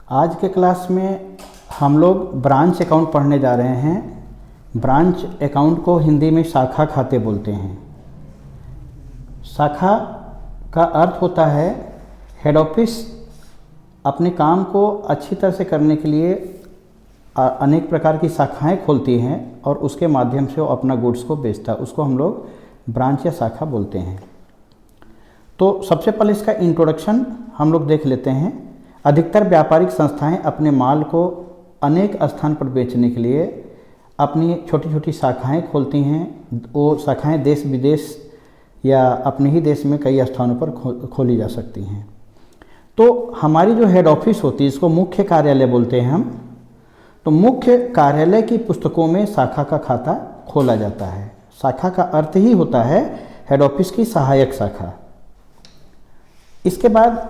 आज के क्लास में हम लोग ब्रांच अकाउंट पढ़ने जा रहे हैं। ब्रांच अकाउंट को हिंदी में शाखा खाते बोलते हैं। शाखा का अर्थ होता है हेड ऑफिस अपने काम को अच्छी तरह से करने के लिए अनेक प्रकार की शाखाएं खोलती हैं और उसके माध्यम से वो अपना गुड्स को बेचता है। उसको हम लोग ब्रांच या शाखा बोलते हैं। तो सबसे पहले इसका इंट्रोडक्शन हम लोग देख लेते हैं। अधिकतर व्यापारिक संस्थाएं अपने माल को अनेक स्थान पर बेचने के लिए अपनी छोटी छोटी शाखाएं खोलती हैं। वो शाखाएं देश विदेश या अपने ही देश में कई स्थानों पर खोली जा सकती हैं। तो हमारी जो हेड ऑफिस होती है इसको मुख्य कार्यालय बोलते हैं हम। तो मुख्य कार्यालय की पुस्तकों में शाखा का खाता खोला जाता है। शाखा का अर्थ ही होता है हेड ऑफिस की सहायक शाखा। इसके बाद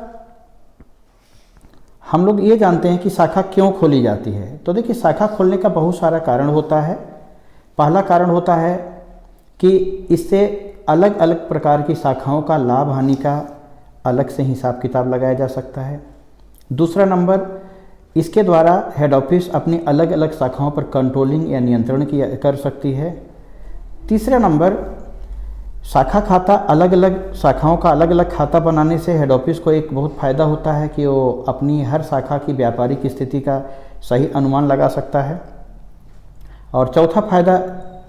हम लोग ये जानते हैं कि शाखा क्यों खोली जाती है। तो देखिए, शाखा खोलने का बहुत सारा कारण होता है। पहला कारण होता है कि इससे अलग अलग प्रकार की शाखाओं का लाभ हानि का अलग से हिसाब किताब लगाया जा सकता है। दूसरा नंबर, इसके द्वारा हेड ऑफिस अपनी अलग अलग शाखाओं पर कंट्रोलिंग या नियंत्रण कर सकती है। तीसरा नंबर, शाखा खाता अलग अलग शाखाओं का अलग अलग खाता बनाने से हेड ऑफिस को एक बहुत फ़ायदा होता है कि वो अपनी हर शाखा की व्यापारिक स्थिति का सही अनुमान लगा सकता है। और चौथा फ़ायदा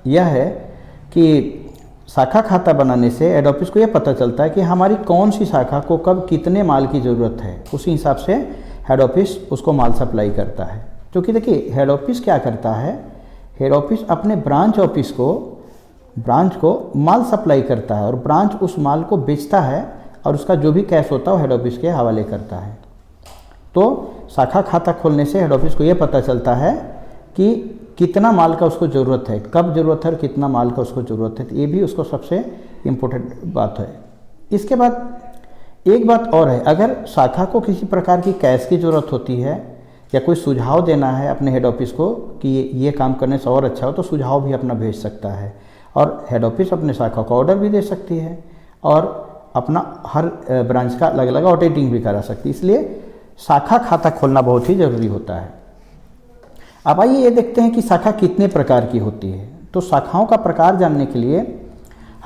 यह है कि शाखा खाता बनाने से हेड ऑफिस को यह पता चलता है कि हमारी कौन सी शाखा को कब कितने माल की ज़रूरत है। उसी हिसाब से हेड ऑफिस उसको माल सप्लाई करता है। क्योंकि देखिए, हेड ऑफिस क्या करता है, हेड ऑफिस अपने ब्रांच को माल सप्लाई करता है और ब्रांच उस माल को बेचता है और उसका जो भी कैश होता है वो हेड ऑफिस के हवाले करता है। तो शाखा खाता खोलने से हेड ऑफिस को ये पता चलता है कि कितना माल का उसको ज़रूरत है, कब ज़रूरत है और कितना माल का उसको ज़रूरत है। तो ये भी उसको सबसे इम्पोर्टेंट बात है। इसके बाद एक बात और है, अगर शाखा को किसी प्रकार की कैश की ज़रूरत होती है या कोई सुझाव देना है अपने हेड ऑफिस को कि ये काम करने से और अच्छा हो, तो सुझाव भी अपना भेज सकता है और हेड ऑफिस अपने शाखा को ऑर्डर भी दे सकती है और अपना हर ब्रांच का अलग अलग ऑडिटिंग भी करा सकती है। इसलिए शाखा खाता खोलना बहुत ही ज़रूरी होता है। अब आइए ये देखते हैं कि शाखा कितने प्रकार की होती है। तो शाखाओं का प्रकार जानने के लिए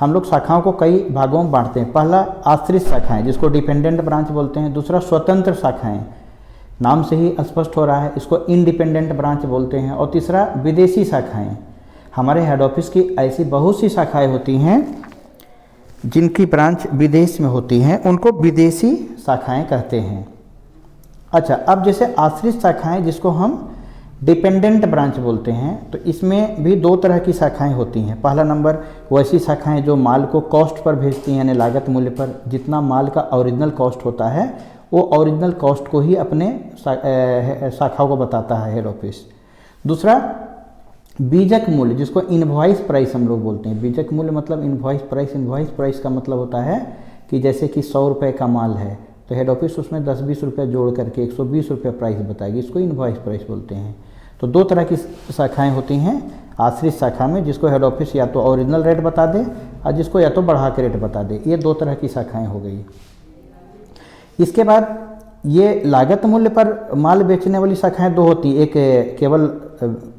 हम लोग शाखाओं को कई भागों में बांटते हैं। पहला, आश्रित शाखाएं जिसको डिपेंडेंट ब्रांच बोलते हैं। दूसरा, स्वतंत्र शाखाएं, नाम से ही स्पष्ट हो रहा है, इसको इंडिपेंडेंट ब्रांच बोलते हैं। और तीसरा, विदेशी शाखाएं। हमारे हेड ऑफिस की ऐसी बहुत सी शाखाएं होती हैं जिनकी ब्रांच विदेश में होती हैं, उनको विदेशी शाखाएं कहते हैं। अच्छा, अब जैसे आश्रित शाखाएं जिसको हम डिपेंडेंट ब्रांच बोलते हैं, तो इसमें भी दो तरह की शाखाएं होती हैं। पहला नंबर, वैसी शाखाएं जो माल को कॉस्ट पर भेजती हैं, यानी लागत मूल्य पर। जितना माल का ओरिजिनल कॉस्ट होता है वो ओरिजिनल कॉस्ट को ही अपने शाखाओं को बताता है हेड ऑफिस। दूसरा, बीजक मूल्य जिसको इनवॉइस प्राइस हम लोग बोलते हैं। बीजक मूल्य मतलब इनवॉइस प्राइस। इनवॉइस प्राइस का मतलब होता है कि जैसे कि 100 रुपये का माल है तो हेड ऑफिस उसमें 10-20 रुपये जोड़ करके 120 रुपये प्राइस बताएगी। इसको इनवॉइस प्राइस बोलते हैं। तो दो तरह की शाखाएं होती हैं आश्रित शाखा में, जिसको हेड ऑफिस या तो ओरिजिनल रेट बता दे और जिसको या तो बढ़ा के रेट बता दे। ये दो तरह की शाखाएँ हो गई। इसके बाद ये लागत मूल्य पर माल बेचने वाली शाखाएं दो होती, एक केवल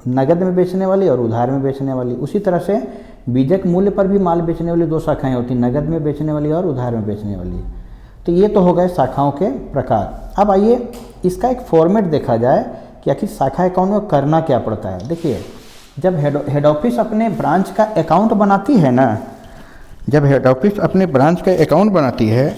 नगद में बेचने वाली और उधार में बेचने वाली। उसी तरह से बीजक मूल्य पर भी माल बेचने वाली दो शाखाएं होती, नगद में बेचने वाली और उधार में बेचने वाली। तो ये तो हो गए शाखाओं के प्रकार। अब आइए इसका एक फॉर्मेट देखा जाए कि आखिर शाखा अकाउंट में करना क्या पड़ता है। देखिए, जब हेड ऑफिस अपने ब्रांच का अकाउंट बनाती है ना, जब हेड ऑफिस अपने ब्रांच का अकाउंट बनाती है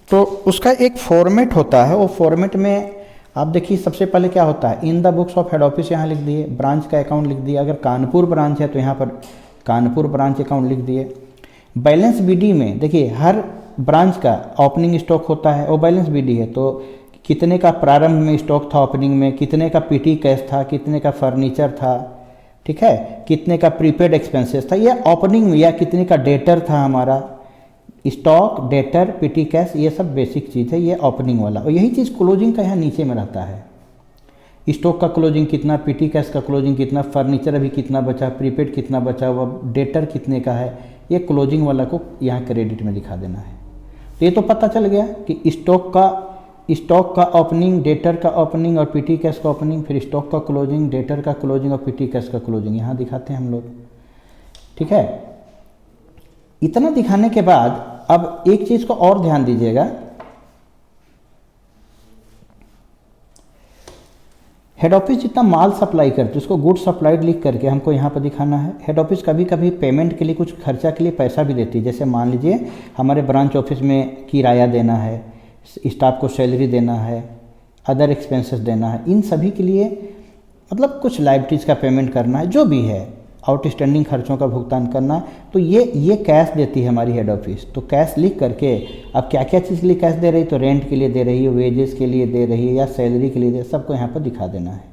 तो उसका एक फॉर्मेट होता है। वो फॉर्मेट में आप देखिए, सबसे पहले क्या होता है, इन the books of head office यहाँ लिख दिए, ब्रांच का अकाउंट लिख दिया। अगर कानपुर ब्रांच है तो यहाँ पर कानपुर ब्रांच अकाउंट लिख दिए। बैलेंस बीडी में देखिए, हर ब्रांच का ओपनिंग स्टॉक होता है, वो बैलेंस बीडी है। तो कितने का प्रारंभ में स्टॉक था ओपनिंग में, कितने का पीटी कैश था, कितने का फर्नीचर था, ठीक है, कितने का प्रीपेड एक्सपेंसेस था, ये ओपनिंग में। या कितने का डेटर था हमारा, स्टॉक, डेटर, पीटी कैश, ये सब बेसिक चीज़ है, ये ओपनिंग वाला। और यही चीज़ क्लोजिंग का यहाँ नीचे में रहता है। स्टॉक का क्लोजिंग कितना, पीटी कैश का क्लोजिंग कितना, फर्नीचर अभी कितना बचा, प्रीपेड कितना बचा हुआ, डेटर कितने का है, ये क्लोजिंग वाला को यहाँ क्रेडिट में दिखा देना है। तो ये तो पता चल गया कि स्टॉक का स्टॉक का ओपनिंग, डेटर का ओपनिंग और पीटी कैश का ओपनिंग, फिर स्टॉक का क्लोजिंग, डेटर का क्लोजिंग और पीटी कैश का क्लोजिंग यहाँ दिखाते हैं हम लोग। ठीक है, इतना दिखाने के बाद अब एक चीज़ को और ध्यान दीजिएगा, हेड ऑफिस जितना माल सप्लाई करते हैं उसको गुड सप्लाइड लिख करके हमको यहाँ पर दिखाना है। हेड ऑफिस कभी कभी पेमेंट के लिए कुछ खर्चा के लिए पैसा भी देती है, जैसे मान लीजिए हमारे ब्रांच ऑफिस में किराया देना है, स्टाफ को सैलरी देना है, अदर एक्सपेंसेस देना है, इन सभी के लिए मतलब कुछ लाइबिलिटीज़ का पेमेंट करना है, जो भी है आउटस्टैंडिंग खर्चों का भुगतान करना, तो ये कैश देती है हमारी हेड ऑफिस। तो कैश लिख करके अब क्या क्या चीज़ के लिए कैश दे रही, तो रेंट के लिए दे रही है, वेजेस के लिए दे रही है या सैलरी के लिए दे, सबको यहाँ पर दिखा देना है।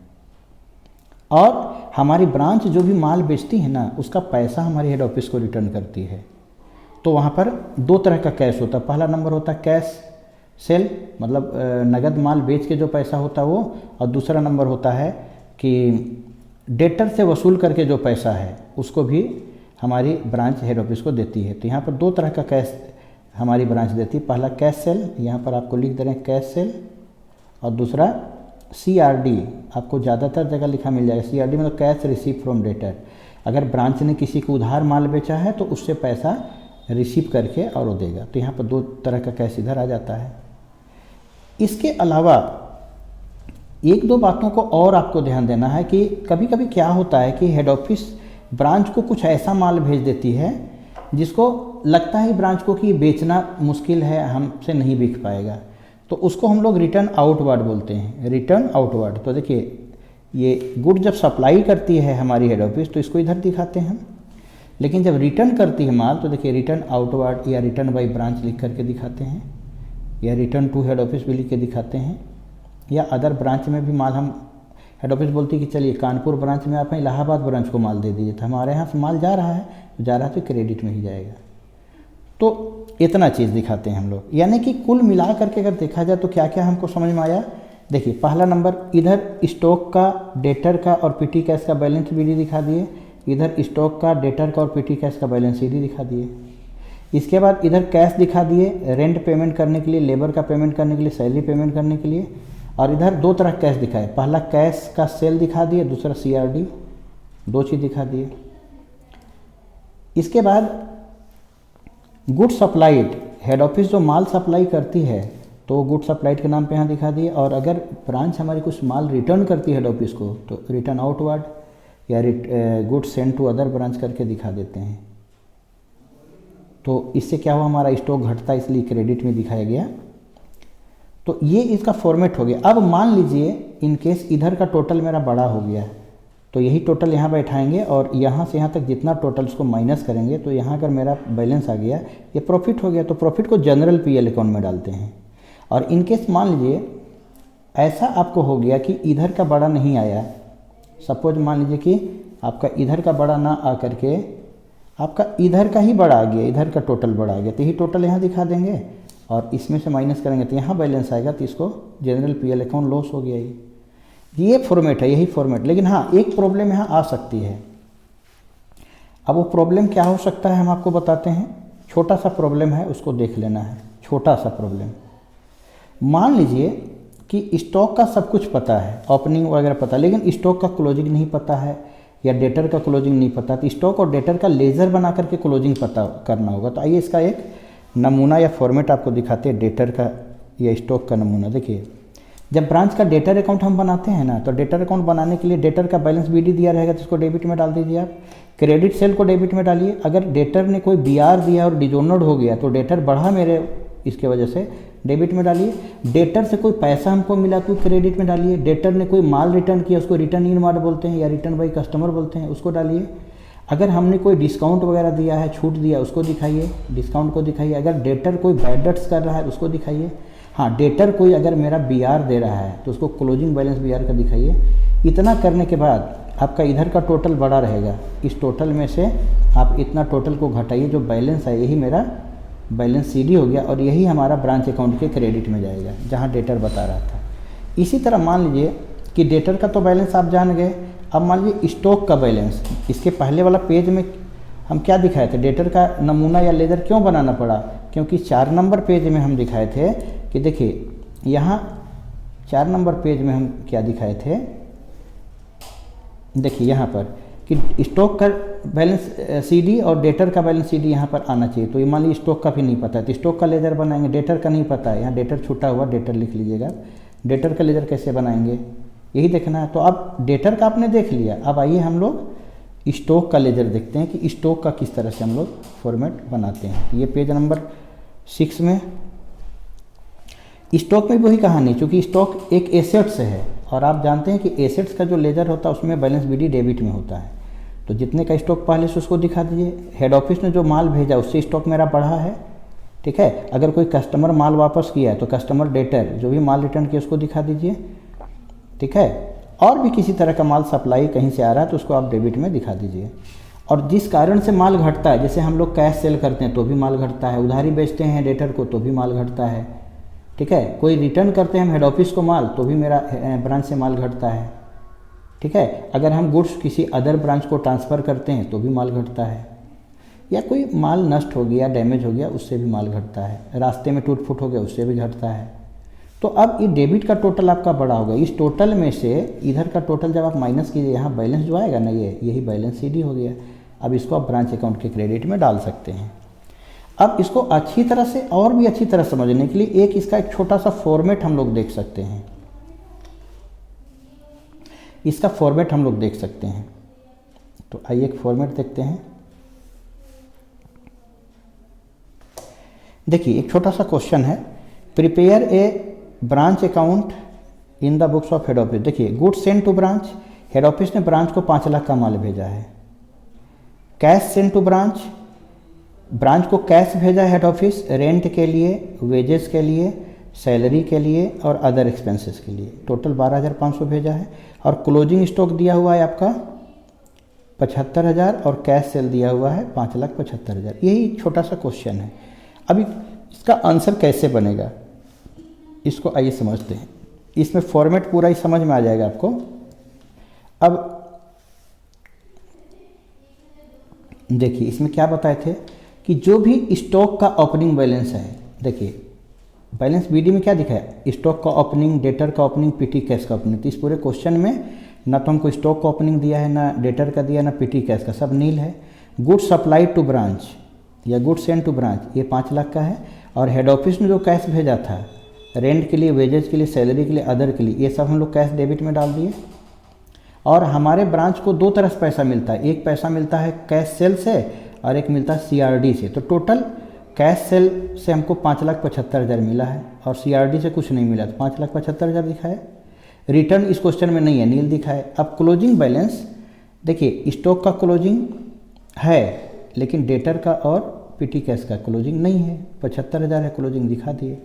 और हमारी ब्रांच जो भी माल बेचती है ना, उसका पैसा हमारी हेड ऑफिस को रिटर्न करती है। तो वहाँ पर दो तरह का कैश होता है, पहला नंबर होता है कैश सेल, मतलब नगद माल बेच के जो पैसा होता है वो, और दूसरा नंबर होता है कि डेटर से वसूल करके जो पैसा है उसको भी हमारी ब्रांच हेड ऑफिस को देती है। तो यहाँ पर दो तरह का कैश हमारी ब्रांच देती है, पहला कैश सेल, यहाँ पर आपको लिख दे रहे हैं कैश सेल, और दूसरा CRD, आपको ज़्यादातर जगह लिखा मिल जाएगा। CRD मतलब कैश रिसीव फ्रॉम डेटर, अगर ब्रांच ने किसी को उधार माल बेचा है तो उससे पैसा रिसीव करके और वो देगा। तो यहाँ पर दो तरह का कैश इधर आ जाता है। इसके अलावा एक दो बातों को और आपको ध्यान देना है कि कभी कभी क्या होता है कि हेड ऑफिस ब्रांच को कुछ ऐसा माल भेज देती है जिसको लगता है ब्रांच को कि बेचना मुश्किल है, हमसे नहीं बिक पाएगा, तो उसको हम लोग रिटर्न आउटवर्ड बोलते हैं, रिटर्न आउटवर्ड। तो देखिए ये गुड जब सप्लाई करती है हमारी हेड ऑफिस तो इसको इधर दिखाते हैं हम, लेकिन जब रिटर्न करती है माल तो देखिए रिटर्न आउटवर्ड या रिटर्न बाई ब्रांच लिख करके दिखाते हैं, या रिटर्न टू हेड ऑफिस भी लिख के दिखाते हैं, या अदर ब्रांच में भी माल हम हेड ऑफिस बोलती है कि चलिए कानपुर ब्रांच में आप इलाहाबाद ब्रांच को माल दे दीजिए, तो हमारे यहाँ से माल जा रहा है, तो क्रेडिट में ही जाएगा। तो इतना चीज़ दिखाते हैं हम लोग, यानी कि कुल मिला करके अगर देखा जाए तो क्या क्या हमको समझ में आया। देखिए पहला नंबर इधर स्टॉक का, डेटर का और पीटी कैश का बैलेंस BD दिखा दिए, इधर स्टॉक का, डेटर का और पीटी कैश का बैलेंस CD दिखा दिए। इसके बाद इधर कैश दिखा दिए, रेंट पेमेंट करने के लिए, लेबर का पेमेंट करने के लिए, सैलरी पेमेंट करने के लिए, और इधर दो तरह कैश दिखाए, पहला कैश का सेल दिखा दिए, दूसरा CRD, दो चीज़ दिखा दिए। इसके बाद गुड सप्लाइड, हेड ऑफिस जो माल सप्लाई करती है तो गुड सप्लाइड के नाम पे यहाँ दिखा दिए, और अगर ब्रांच हमारी कुछ माल रिटर्न करती है हेड ऑफिस को तो रिटर्न आउटवर्ड या good send to other branch करके दिखा देते हैं। तो इससे क्या हुआ, हमारा स्टॉक घटता है इसलिए क्रेडिट में दिखाया गया। तो ये इसका फॉर्मेट हो गया। अब मान लीजिए इन केस इधर का टोटल मेरा बड़ा हो गया, तो यही टोटल यहाँ बैठाएंगे और यहाँ से यहाँ तक जितना टोटल उसको माइनस करेंगे, तो यहाँ अगर मेरा बैलेंस आ गया, ये प्रॉफिट हो गया, तो प्रॉफिट को जनरल PL अकाउंट में डालते हैं। और इन केस मान लीजिए ऐसा आपको हो गया कि इधर का बड़ा नहीं आया, सपोज मान लीजिए कि आपका इधर का बड़ा ना आ करके आपका इधर का ही बड़ा आ गया, इधर का टोटल बड़ा आ गया, तो यही टोटल यहाँ दिखा देंगे और इसमें से माइनस करेंगे तो यहाँ बैलेंस आएगा, तो इसको जनरल PL अकाउंट लॉस हो गया। ये फॉर्मेट है, यही फॉर्मेट। लेकिन हाँ, एक प्रॉब्लम यहाँ आ सकती है। अब वो प्रॉब्लम क्या हो सकता है हम आपको बताते हैं। छोटा सा प्रॉब्लम है, उसको देख लेना है। छोटा सा प्रॉब्लम, मान लीजिए कि स्टॉक का सब कुछ पता है, ओपनिंग वगैरह पता है, लेकिन स्टॉक का क्लोजिंग नहीं पता है या डेटर का क्लोजिंग नहीं पता, तो स्टॉक और डेटर का लेजर बना करके क्लोजिंग पता करना होगा। तो आइए इसका एक नमूना या फॉर्मेट आपको दिखाते हैं, डेटर का या स्टॉक का नमूना। देखिए जब ब्रांच का डेटर अकाउंट हम बनाते हैं ना, तो डेटर अकाउंट बनाने के लिए डेटर का बैलेंस BD दिया रहेगा, तो इसको डेबिट में डाल दीजिए आप। क्रेडिट सेल को डेबिट में डालिए। अगर डेटर ने कोई BR दिया और डिजोनर्ड हो गया तो डेटर बढ़ा मेरे, इसके वजह से डेबिट में डालिए। डेटर से कोई पैसा हमको मिला तो क्रेडिट में डालिए। डेटर ने कोई माल रिटर्न किया, उसको रिटर्न इन माल बोलते हैं या रिटर्न बाई कस्टमर बोलते हैं, उसको डालिए। अगर हमने कोई डिस्काउंट वगैरह दिया है, छूट दिया, उसको दिखाइए, डिस्काउंट को दिखाइए। अगर डेटर कोई बैड डेट्स कर रहा है उसको दिखाइए। हाँ, डेटर कोई अगर मेरा BR दे रहा है तो उसको क्लोजिंग बैलेंस BR का दिखाइए। इतना करने के बाद आपका इधर का टोटल बड़ा रहेगा, इस टोटल में से आप इतना टोटल को घटाइए, जो बैलेंस है यही मेरा बैलेंस CD हो गया और यही हमारा ब्रांच अकाउंट के क्रेडिट में जाएगा जहाँ डेटर बता रहा था। इसी तरह मान लीजिए कि डेटर का तो बैलेंस आप जान गए। अब मान लीजिए स्टॉक का बैलेंस, इसके पहले वाला पेज में हम क्या दिखाए थे, डेटर का नमूना या लेजर क्यों बनाना पड़ा, क्योंकि 4 नंबर पेज में हम दिखाए थे कि देखिए यहाँ 4 नंबर पेज में हम क्या दिखाए थे, देखिए यहाँ पर कि स्टॉक का बैलेंस सीडी और डेटर का बैलेंस सीडी यहाँ पर आना चाहिए। तो ये मान लीजिए स्टॉक का भी नहीं पता है तो स्टॉक का लेजर बनाएंगे, डेटर का नहीं पता है, यहाँ डेटर छूटा हुआ, डेटर लिख लीजिएगा। डेटर का लेजर कैसे बनाएंगे यही देखना है। तो अब डेटर का आपने देख लिया, अब आइए हम लोग स्टॉक का लेजर देखते हैं कि स्टॉक का किस तरह से हम लोग फॉर्मेट बनाते हैं। ये पेज नंबर 6 में स्टॉक में वही कहानी, चूँकि स्टॉक एक एसेट्स है और आप जानते हैं कि एसेट्स का जो लेजर होता है उसमें बैलेंस बीडी डेबिट में होता है। तो जितने का स्टॉक पहले से उसको दिखा दीजिए। हेड ऑफिस ने जो माल भेजा उससे स्टॉक मेरा बढ़ा है, ठीक है। अगर कोई कस्टमर माल वापस किया है तो कस्टमर डेटर जो भी माल रिटर्न किया उसको दिखा दीजिए, ठीक है। और भी किसी तरह का माल सप्लाई कहीं से आ रहा है तो उसको आप डेबिट में दिखा दीजिए। और जिस कारण से माल घटता है, जैसे हम लोग कैश सेल करते हैं तो भी माल घटता है, उधारी बेचते हैं डेटर को तो भी माल घटता है, ठीक है। कोई रिटर्न करते हैं हम हेड ऑफिस को माल तो भी मेरा ब्रांच से माल घटता है, ठीक है। अगर हम गुड्स किसी अदर ब्रांच को ट्रांसफ़र करते हैं तो भी माल घटता है, या कोई माल नष्ट हो गया, डैमेज हो गया, उससे भी माल घटता है, रास्ते में टूट फूट हो गया उससे भी घटता है। तो अब ये डेबिट का टोटल आपका बड़ा होगा। इस टोटल में से इधर का टोटल जब आप माइनस कीजिए, यहाँ बैलेंस जो आएगा ना यही बैलेंस सीडी हो गया। अब इसको आप ब्रांच अकाउंट के क्रेडिट में डाल सकते हैं। अब इसको अच्छी तरह से और भी अच्छी तरह समझने के लिए इसका एक छोटा सा फॉर्मेट हम लोग देख सकते हैं। इसका फॉर्मेट हम लोग देख सकते हैं। तो आइए एक फॉर्मेट देखते हैं। देखिए एक छोटा सा क्वेश्चन है, prepare a branch account in the books of head office. देखिए goods send to branch, head office ने ब्रांच को 5 लाख का माल भेजा है। Cash send to branch, branch को कैश भेजा हेड ऑफिस रेंट के लिए, वेजेस के लिए, सैलरी के लिए और अदर एक्सपेंसेस के लिए। टोटल 12,500 भेजा है। और क्लोजिंग स्टॉक दिया हुआ है आपका 75,000 और कैश सेल दिया हुआ है 5,75,000। यही छोटा सा क्वेश्चन है। अभी इसका आंसर कैसे बनेगा इसको आइए समझते हैं। इसमें फॉर्मेट पूरा ही समझ में आ जाएगा आपको। अब देखिए इसमें क्या बताए थे कि जो भी स्टॉक का ओपनिंग बैलेंस है, देखिए बैलेंस बीडी में क्या दिखा है, स्टॉक का ओपनिंग, डेटर का ओपनिंग, पीटी कैश का ओपनिंग। तो इस पूरे क्वेश्चन में ना तो हमको स्टॉक का ओपनिंग दिया है, ना डेटर का दिया, ना पीटी कैश का, सब नील है। गुड सप्लाई टू ब्रांच या गुड सेंड टू ब्रांच ये 5 लाख का है। और हेड ऑफिस ने जो कैश भेजा था रेंट के लिए, वेजेज के लिए, सैलरी के लिए, अदर के लिए, ये सब हम लोग कैश डेबिट में डाल दिए। और हमारे ब्रांच को 2 तरह से पैसा मिलता है, एक पैसा मिलता है कैश सेल से और एक मिलता है सीआरडी से। तो टोटल कैश सेल से हमको 5,75,000 मिला है और सीआरडी से कुछ नहीं मिला, तो 5,75,000 दिखा है। रिटर्न इस क्वेश्चन में नहीं है, नील दिखा है। अब क्लोजिंग बैलेंस देखिए, स्टॉक का क्लोजिंग है लेकिन डेटर का और पीटी कैश का क्लोजिंग नहीं है, 75,000 है, क्लोजिंग दिखा दिए।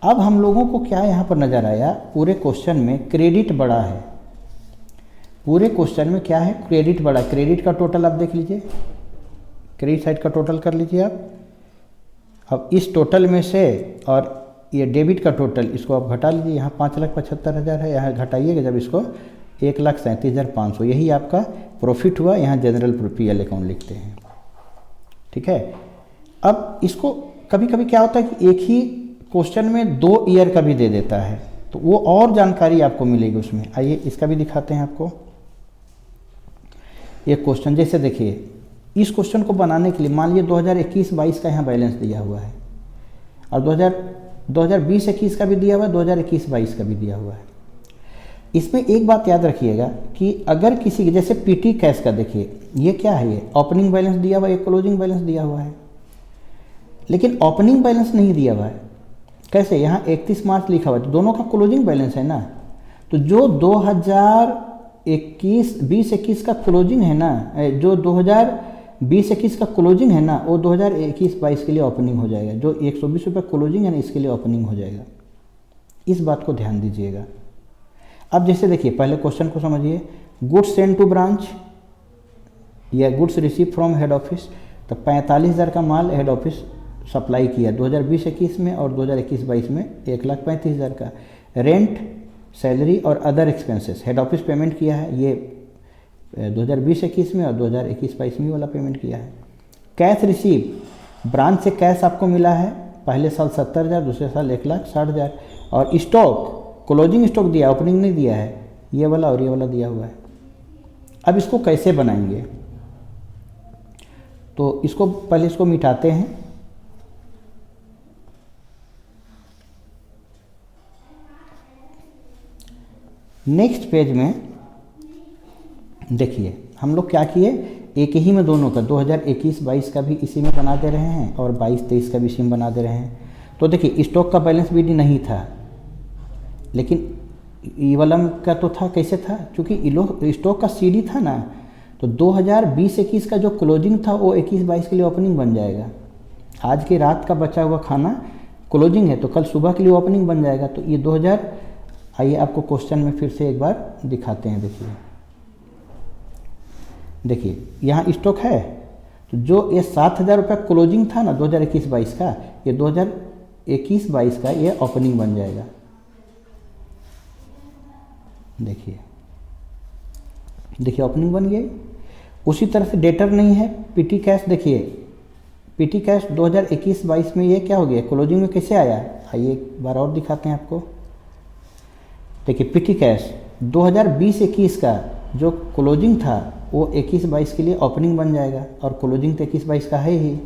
अब हम लोगों को क्या यहाँ पर नज़र आया, पूरे क्वेश्चन में क्रेडिट बड़ा है। पूरे क्वेश्चन में क्या है, क्रेडिट बड़ा। क्रेडिट का टोटल आप देख लीजिए, क्रेडिट साइड का टोटल कर लीजिए आप। अब इस टोटल में से और ये डेबिट का टोटल इसको आप घटा लीजिए। यहाँ 5,75,000 है, यहाँ घटाइएगा जब इसको 1,37,500, यही आपका प्रॉफिट हुआ। यहाँ जनरल पीएल अकाउंट लिखते हैं, ठीक है। अब इसको कभी कभी क्या होता है कि एक ही क्वेश्चन में 2 ईयर का भी दे देता है, तो वो और जानकारी आपको मिलेगी उसमें। आइए इसका भी दिखाते हैं आपको। ये क्वेश्चन जैसे देखिए, इस क्वेश्चन को बनाने के लिए मान लीजिए 2021-22 का यहाँ बैलेंस दिया हुआ है और 2020-21 का भी दिया हुआ है, 2021-22 का भी दिया हुआ है। इसमें एक बात याद रखिएगा कि अगर किसी जैसे पीटी कैश का देखिए, ये क्या है, ये ओपनिंग बैलेंस दिया हुआ है, क्लोजिंग बैलेंस दिया हुआ है, लेकिन ओपनिंग बैलेंस नहीं दिया हुआ है। कैसे, यहाँ 31 मार्च लिखा हुआ है, तो दोनों का क्लोजिंग बैलेंस है ना। तो जो 2020-21 का क्लोजिंग है ना, जो 2020-21 का क्लोजिंग है ना, वो 2021-22 के लिए ओपनिंग हो जाएगा। जो 120 रुपये क्लोजिंग है ना, इसके लिए ओपनिंग हो जाएगा। इस बात को ध्यान दीजिएगा। अब जैसे देखिए, पहले क्वेश्चन को समझिए। गुड्स सेंड टू ब्रांच या goods receive from head office, तो 45,000 का माल हेड ऑफिस सप्लाई किया 2020-21 में और 2021-22 में 1,35,000 का। रेंट, सैलरी और other expenses head office payment किया है, ये 2020-21 में और 2021-22 में वाला पेमेंट किया है। कैश रिसीव, ब्रांच से कैश आपको मिला है, पहले साल 70,000, दूसरे साल 1,60,000। और स्टॉक क्लोजिंग स्टॉक दिया, ओपनिंग नहीं दिया है, ये वाला और ये वाला दिया हुआ है। अब इसको कैसे बनाएंगे, तो इसको पहले इसको मिटाते हैं। नेक्स्ट पेज में देखिए हम लोग क्या किए, एक ही में दोनों का 2021-22 का भी इसी में बना दे रहे हैं और 22-23 का भी इसी में बना दे रहे हैं। तो देखिए स्टॉक का बैलेंस भी नहीं था, लेकिन ई वाला का तो था, कैसे था, क्योंकि स्टॉक का सीडी था ना, तो 2020-21 का जो क्लोजिंग था वो 21-22 के लिए ओपनिंग बन जाएगा। आज की रात का बचा हुआ खाना क्लोजिंग है, तो कल सुबह के लिए ओपनिंग बन जाएगा। तो ये 2000, आइए आपको क्वेश्चन में फिर से एक बार दिखाते हैं। देखिए यहाँ स्टॉक है, तो जो ये 7,000 रुपये क्लोजिंग था ना 2021-22 का, ये 2021-22 का ये ओपनिंग बन जाएगा। देखिए ओपनिंग बन गई। उसी तरह से डेटर नहीं है, पीटी कैश, देखिए पीटी कैश 2021-22 में ये क्या हो गया, क्लोजिंग में कैसे आया, आइए एक बार और दिखाते हैं आपको। देखिए पीटी कैश 2020-21 का जो क्लोजिंग था वो 21-22 के लिए ओपनिंग बन जाएगा, और क्लोजिंग तो 21-22 का है ही।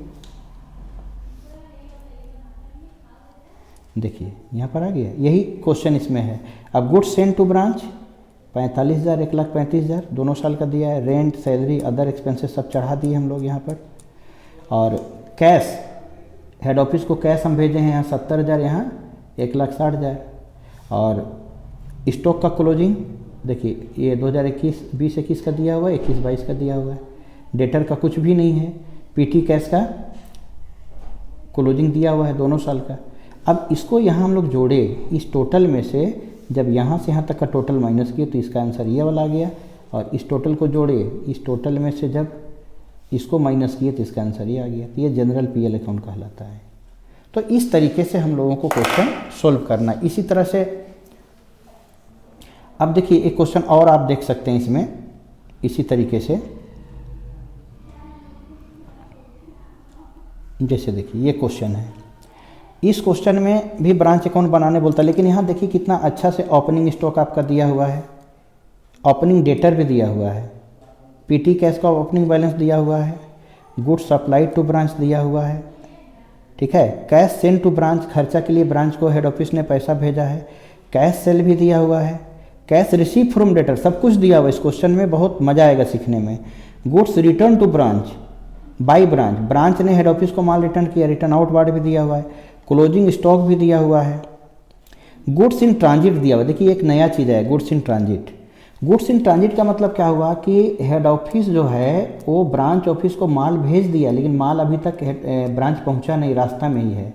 देखिए यहाँ पर आ गया, यही क्वेश्चन इसमें है। अब गुड्स सेंड टू ब्रांच 45,000, 1,35,000 दोनों साल का दिया है। रेंट, सैलरी, अदर एक्सपेंसेस सब चढ़ा दिए हम लोग यहाँ पर। और कैश, हेड ऑफिस को कैश हम भेजे हैं यहाँ 70,000, यहाँ 1,60,000। और स्टॉक का क्लोजिंग देखिए ये 2021 का दिया हुआ है, 21-22 का दिया हुआ है। डेटर का कुछ भी नहीं है, पीटी कैश का क्लोजिंग दिया हुआ है दोनों साल का। अब इसको यहाँ हम लोग जोड़े, इस टोटल में से जब यहाँ से यहाँ तक का टोटल माइनस किए तो इसका आंसर ये वाला आ गया, और इस टोटल को जोड़े, इस टोटल में से जब इसको माइनस किए तो इसका आंसर ये आ गया। तो ये जनरल पीएल अकाउंट कहलाता है। तो इस तरीके से हम लोगों को क्वेश्चन सोल्व करना है। इसी तरह से अब देखिए एक क्वेश्चन और आप देख सकते हैं इसमें, इसी तरीके से, जैसे देखिए ये क्वेश्चन है, इस क्वेश्चन में भी ब्रांच अकाउंट बनाने बोलता है, लेकिन यहाँ देखिए कितना अच्छा से ओपनिंग स्टॉक आपका दिया हुआ है, ओपनिंग डेटर भी दिया हुआ है, पीटी कैश का ओपनिंग बैलेंस दिया हुआ है, गुड्स सप्लाइड टू ब्रांच दिया हुआ है, ठीक है, कैश सेंड टू ब्रांच, खर्चा के लिए ब्रांच को हेड ऑफिस ने पैसा भेजा है, कैश सेल भी दिया हुआ है, कैश रिसीव फ्रॉम डेटर, सब कुछ दिया हुआ है। इस क्वेश्चन में बहुत मजा आएगा सीखने में। Goods return to branch by branch, branch ने हेड ऑफिस को माल रिटर्न किया, रिटर्न आउट वार्ड भी दिया हुआ है, क्लोजिंग स्टॉक भी दिया हुआ है, गुड्स इन ट्रांजिट दिया हुआ है। देखिए एक नया चीज़ है goods in transit. Goods in transit का मतलब क्या हुआ कि हेड ऑफिस जो है वो ब्रांच ऑफिस को माल भेज दिया, लेकिन माल अभी तक ब्रांच पहुंचा नहीं, रास्ता में ही है।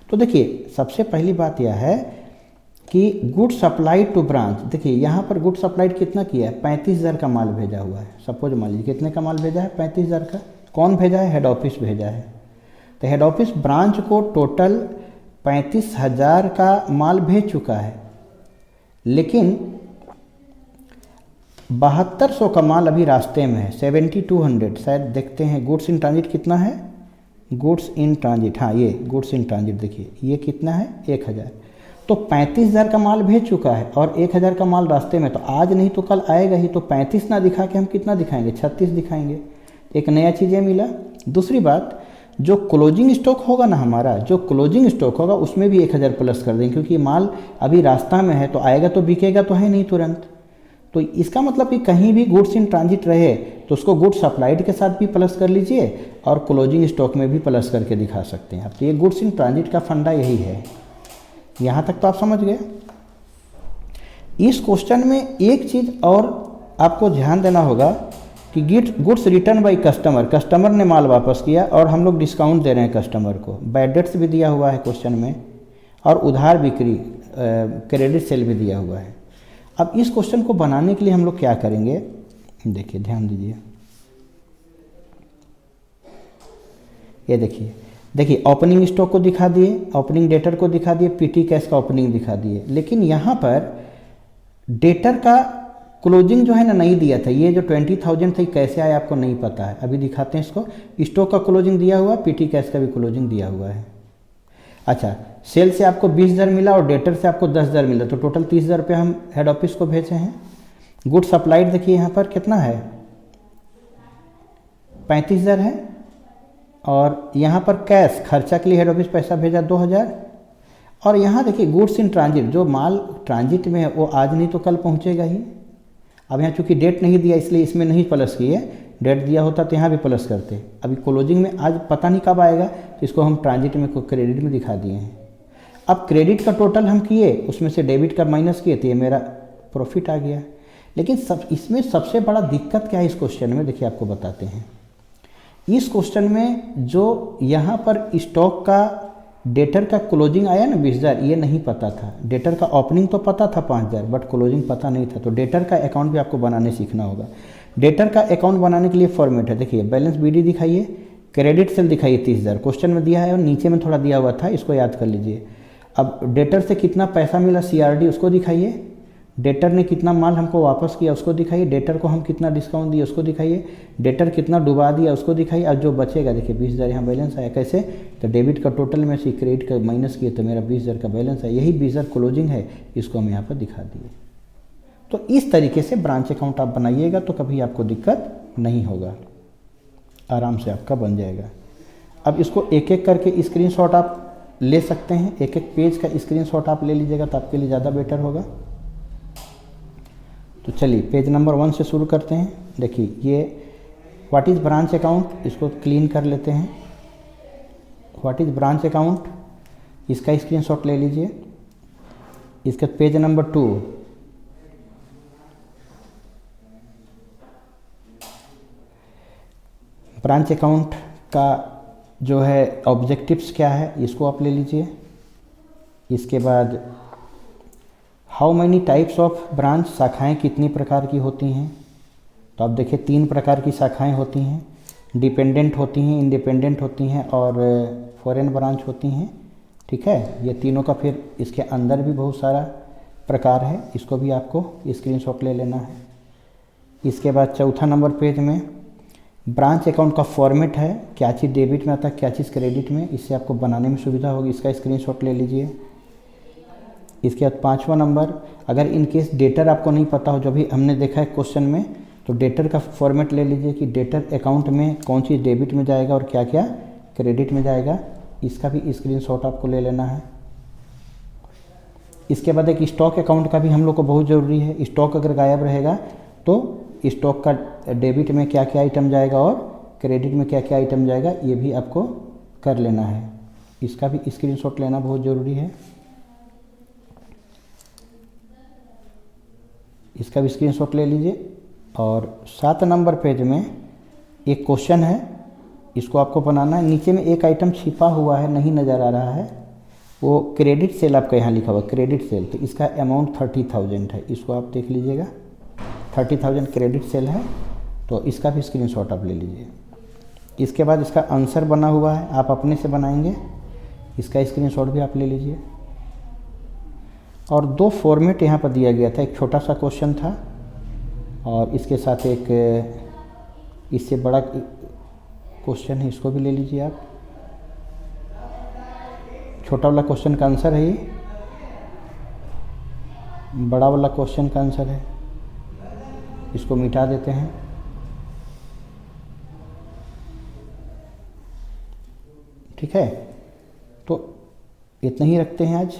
तो देखिए सबसे पहली बात यह है कि गुड्स सप्लाइड टू ब्रांच, देखिए यहाँ पर गुड्स सप्लाइड कितना किया है, 35,000 का माल भेजा हुआ है। सपोज मान लीजिए कितने का माल भेजा है, 35,000 का। कौन भेजा है, हेड ऑफिस भेजा है। तो हेड ऑफिस ब्रांच को टोटल 35,000 का माल भेज चुका है, लेकिन 7200 का माल अभी रास्ते में है, 7200 शायद। देखते हैं गुड्स इन ट्रांजिट कितना है, गुड्स इन ट्रांजिट, हाँ ये गुड्स इन ट्रांजिट देखिए ये कितना है, 1000। तो 35,000 का माल भेज चुका है और 1000 का माल रास्ते में, तो आज नहीं तो कल आएगा ही। तो 35 ना दिखा के हम कितना दिखाएंगे, 36 दिखाएंगे। एक नया चीज़ ये मिला। दूसरी बात, जो क्लोजिंग स्टॉक होगा ना हमारा, जो क्लोजिंग स्टॉक होगा उसमें भी 1000 प्लस कर देंगे, क्योंकि माल अभी रास्ता में है, तो आएगा तो बिकेगा तो है नहीं तुरंत। तो इसका मतलब कि कहीं भी गुड्स इन ट्रांजिट रहे तो उसको गुड्स सप्लाइड के साथ भी प्लस कर लीजिए और क्लोजिंग स्टॉक में भी प्लस करके दिखा सकते हैं आप। तो ये गुड्स इन ट्रांजिट का फंडा यही है। यहाँ तक तो आप समझ गए। इस क्वेश्चन में एक चीज़ और आपको ध्यान देना होगा कि goods return by customer, customer ने माल वापस किया और हम लोग डिस्काउंट दे रहे हैं कस्टमर को। बैड डेट्स भी दिया हुआ है क्वेश्चन में, और उधार बिक्री क्रेडिट सेल भी दिया हुआ है। अब इस क्वेश्चन को बनाने के लिए हम लोग क्या करेंगे, देखिए ध्यान दीजिए। ये देखिए ओपनिंग स्टॉक को दिखा दिए, ओपनिंग डेटर को दिखा दिए, पीटी कैश का ओपनिंग दिखा दिए, लेकिन यहाँ पर डेटर का क्लोजिंग जो है ना नहीं दिया था। ये जो 20,000 था कैसे आया आपको नहीं पता है, अभी दिखाते हैं इसको। स्टॉक का क्लोजिंग दिया हुआ, पीटी कैश का भी क्लोजिंग दिया हुआ है। अच्छा, सेल से आपको 20,000 मिला और डेटर से आपको 10,000 मिला, तो टोटल 30,000 रुपये हम हेड ऑफिस को भेजे हैं। गुड सप्लाइड देखिए यहाँ पर कितना है, 35,000 है। और यहाँ पर कैश खर्चा के लिए हेड ऑफिस पैसा भेजा 2,000। और यहाँ देखिए गुड्स इन ट्रांजिट, जो माल ट्रांजिट में है वो आज नहीं तो कल पहुँचेगा ही। अब यहाँ चूँकि डेट नहीं दिया इसलिए इसमें नहीं प्लस किए, डेट दिया होता तो यहाँ भी प्लस करते। अभी क्लोजिंग में आज पता नहीं कब आएगा, तो इसको हम ट्रांजिट में क्रेडिट में दिखा दिए हैं। अब क्रेडिट का टोटल हम किए, उसमें से डेबिट का माइनस किए, तो ये मेरा प्रॉफिट आ गया। लेकिन इसमें सबसे बड़ा दिक्कत क्या है इस क्वेश्चन में, देखिए आपको बताते हैं। इस क्वेश्चन में जो यहाँ पर स्टॉक का डेटर का क्लोजिंग आया ना 20,000, ये नहीं पता था। डेटर का ओपनिंग तो पता था 5,000, बट क्लोजिंग पता नहीं था। तो डेटर का अकाउंट भी आपको बनाने सीखना होगा। डेटर का अकाउंट बनाने के लिए फॉर्मेट है, देखिए बैलेंस बीडी दिखाइए, क्रेडिट सेल दिखाइए 30,000, क्वेश्चन में दिया है और नीचे में थोड़ा दिया हुआ था, इसको याद कर लीजिए। अब डेटर से कितना पैसा मिला CRD उसको दिखाइए, डेटर ने कितना माल हमको वापस किया उसको दिखाइए, डेटर को हम कितना डिस्काउंट दिया उसको दिखाइए, डेटर कितना डुबा दिया उसको दिखाइए। और जो बचेगा देखिए 20,000 यहाँ बैलेंस आया, कैसे, तो डेबिट का टोटल में से क्रेडिट का माइनस किए तो मेरा 20,000 का बैलेंस है। यही 20,000 क्लोजिंग है, इसको हम यहाँ पर दिखा दिए। तो इस तरीके से ब्रांच अकाउंट आप बनाइएगा तो कभी आपको दिक्कत नहीं होगा, आराम से आपका बन जाएगा। अब इसको एक एक करके स्क्रीनशॉट आप ले सकते हैं, एक एक पेज का स्क्रीनशॉट आप ले लीजिएगा तो आपके लिए ज़्यादा बेटर होगा। तो चलिए पेज नंबर 1 से शुरू करते हैं। देखिए ये व्हाट इज़ ब्रांच अकाउंट, इसको क्लीन कर लेते हैं। व्हाट इज़ ब्रांच अकाउंट, इसका स्क्रीनशॉट ले लीजिए। इसका पेज नंबर 2, ब्रांच अकाउंट का जो है ऑब्जेक्टिव्स क्या है इसको आप ले लीजिए। इसके बाद how many types of branch, शाखाएं कितनी प्रकार की होती हैं, तो आप देखिए 3 प्रकार की शाखाएं होती हैं, डिपेंडेंट होती हैं, इंडिपेंडेंट होती हैं और फॉरेन ब्रांच होती हैं। ठीक है, ये तीनों का फिर इसके अंदर भी बहुत सारा प्रकार है, इसको भी आपको स्क्रीनशॉट ले लेना है। इसके बाद चौथा नंबर पेज में ब्रांच अकाउंट का फॉर्मेट है, क्या चीज़ डेबिट में आता है क्या चीज़ क्रेडिट में, इससे आपको बनाने में सुविधा होगी, इसका स्क्रीनशॉट ले लीजिए। इसके बाद 5वां नंबर, अगर इन केस डेटर आपको नहीं पता हो, जो भी हमने देखा है क्वेश्चन में, तो डेटर का फॉर्मेट ले लीजिए कि डेटर अकाउंट में कौन चीज़ डेबिट में जाएगा और क्या क्या क्रेडिट में जाएगा, इसका भी स्क्रीनशॉट आपको ले लेना है। इसके बाद एक स्टॉक अकाउंट का भी हम लोग को बहुत ज़रूरी है। स्टॉक अगर गायब रहेगा तो स्टॉक का डेबिट में क्या क्या आइटम जाएगा और क्रेडिट में क्या क्या आइटम जाएगा, ये भी आपको कर लेना है। इसका भी स्क्रीनशॉट लेना बहुत ज़रूरी है। इसका भी स्क्रीनशॉट ले लीजिए। और 7 नंबर पेज में एक क्वेश्चन है, इसको आपको बनाना है। नीचे में एक आइटम छिपा हुआ है, नहीं नज़र आ रहा है, वो क्रेडिट सेल आपका यहाँ लिखा हुआ क्रेडिट सेल, तो इसका अमाउंट 30,000 है, इसको आप देख लीजिएगा। 30,000 क्रेडिट सेल है, तो इसका भी स्क्रीनशॉट आप ले लीजिए। इसके बाद इसका आंसर बना हुआ है, आप अपने से बनाएंगे, इसका स्क्रीनशॉट भी आप ले लीजिए। और 2 फॉर्मेट यहाँ पर दिया गया था, एक छोटा सा क्वेश्चन था और इसके साथ एक इससे बड़ा क्वेश्चन है, इसको भी ले लीजिए आप। छोटा वाला क्वेश्चन का आंसर है ये, बड़ा वाला क्वेश्चन का आंसर है, इसको मिटा देते हैं। ठीक है, तो इतना ही रखते हैं आज,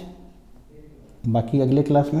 बाकी अगले क्लास में